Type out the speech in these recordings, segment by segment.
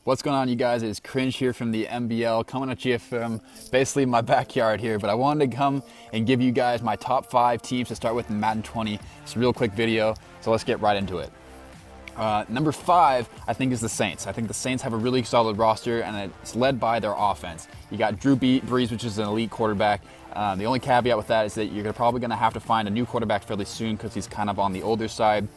What's going on, you guys? It's Cringe here from the MBL, coming at you from basically my backyard here, but I wanted to come and give you guys my top 5 teams to start with in Madden 20. It's a real quick video, so let's get right into it. Number 5, I think, is the Saints. I think the Saints have a really solid roster, and it's led by their offense. You got Drew Brees, which is an elite quarterback. The only caveat with that is that you're probably going to have to find a new quarterback fairly soon because he's kind of on the older side.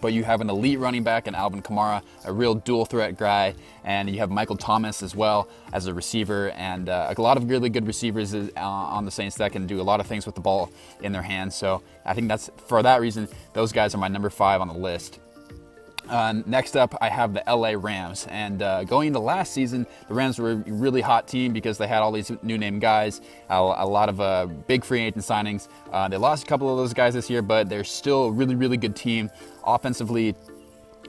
But you have an elite running back in Alvin Kamara, a real dual threat guy, and you have Michael Thomas as well as a receiver, and a lot of really good receivers on the Saints that can do a lot of things with the ball in their hands. So I think that's, for that reason, those guys are my number 5 on the list. Next up, I have the LA Rams, and going into last season, the Rams were a really hot team because they had all these new name guys, a lot of big free agent signings. They lost a couple of those guys this year, but they're still a really good team. Offensively,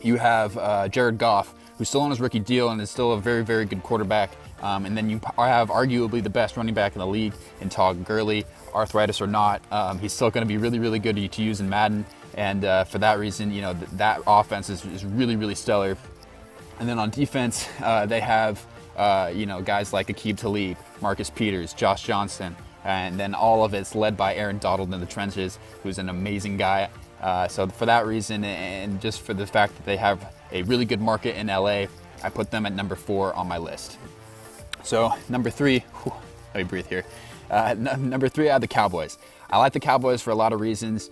you have Jared Goff, who's still on his rookie deal and is still a very good quarterback. And then you have arguably the best running back in the league in Todd Gurley, arthritis or not. He's still going to be really good to use in Madden. And for that reason, you know, that offense is really stellar. And then on defense, they have, you know, guys like Aqib Talib, Marcus Peters, Josh Johnson, and then all of it's led by Aaron Donald in the trenches, who's an amazing guy. So for that reason, and just for the fact that they have a really good market in LA, I put them at number 4 on my list. So number 3, let me breathe here. Number 3, I have the Cowboys. I like the Cowboys for a lot of reasons,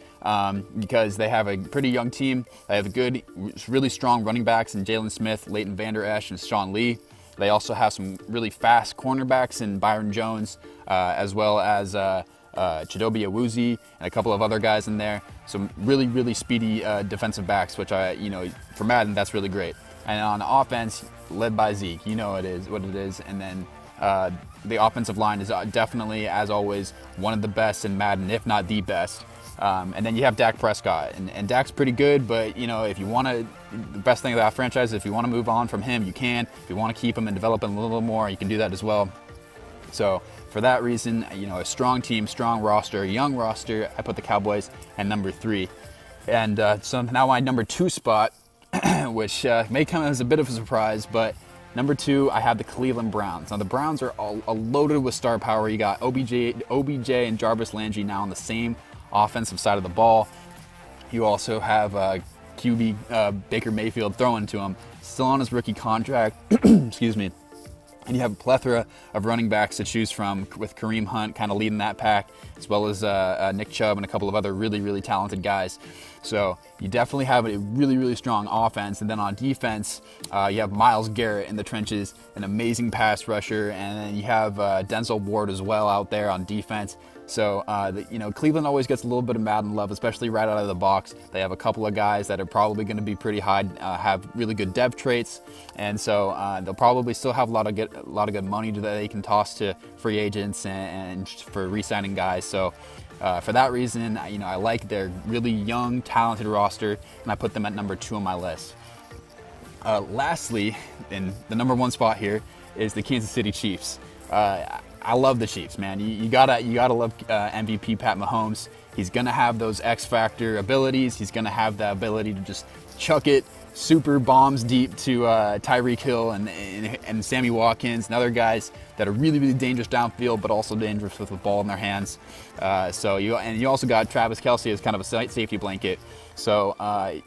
because they have a pretty young team. They have good, really strong running backs in Jalen Smith, Leighton Vander Esch, and Sean Lee. They also have some really fast cornerbacks in Byron Jones, as well as Chidobe Awuzie and a couple of other guys in there. Some really speedy defensive backs, which for Madden, that's really great. And on offense, led by Zeke, you know what it is. And then the offensive line is definitely, as always, one of the best in Madden, if not the best. And then you have Dak Prescott, and Dak's pretty good, but you know, if you want to, the best thing about that franchise, if you want to move on from him, you can. If you want to keep him and develop him a little more, you can do that as well. So for that reason, you know, a strong team, strong roster, young roster, I put the Cowboys at number 3. And so now my number 2 spot, which may come as a bit of a surprise, but number 2, I have the Cleveland Browns. Now the Browns are all loaded with star power. You got OBJ and Jarvis Landry now on the same offensive side of the ball. You also have QB Baker Mayfield throwing to him, still on his rookie contract. Excuse me. And you have a plethora of running backs to choose from, with Kareem Hunt kind of leading that pack, as well as Nick Chubb and a couple of other really talented guys. So you definitely have a really strong offense. And then on defense, you have Myles Garrett in the trenches, an amazing pass rusher, and then you have Denzel Ward as well out there on defense. So, you know, Cleveland always gets a little bit of Madden love, especially right out of the box. They have a couple of guys that are probably going to be pretty high, have really good dev traits, and so they'll probably still have a lot of good money that they can toss to free agents and for re-signing guys. So, for that reason, you know, I like their really young, talented roster, and I put them at number 2 on my list. Lastly, in the number 1 spot here is the Kansas City Chiefs. I love the Chiefs, man. You gotta love MVP Pat Mahomes. He's gonna have those X factor abilities. He's gonna have the ability to just chuck it super bombs deep to Tyreek Hill and Sammy Watkins and other guys that are really dangerous downfield, but also dangerous with the ball in their hands. So you also got Travis Kelce as kind of a safety blanket. So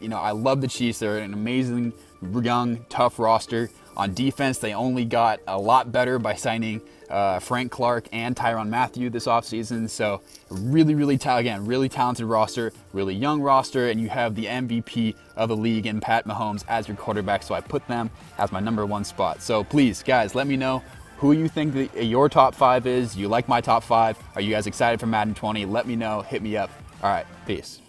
you know, I love the Chiefs. They're an amazing, young, tough roster. On defense, they only got a lot better by signing Frank Clark and Tyrann Mathieu this offseason. So really talented roster, really young roster, and you have the MVP of the league in Pat Mahomes as your quarterback. So I put them as my number 1 spot. So please, guys, let me know who you think your top 5 is. You like my top 5? Are you guys excited for Madden 20? Let me know. Hit me up. All right, peace.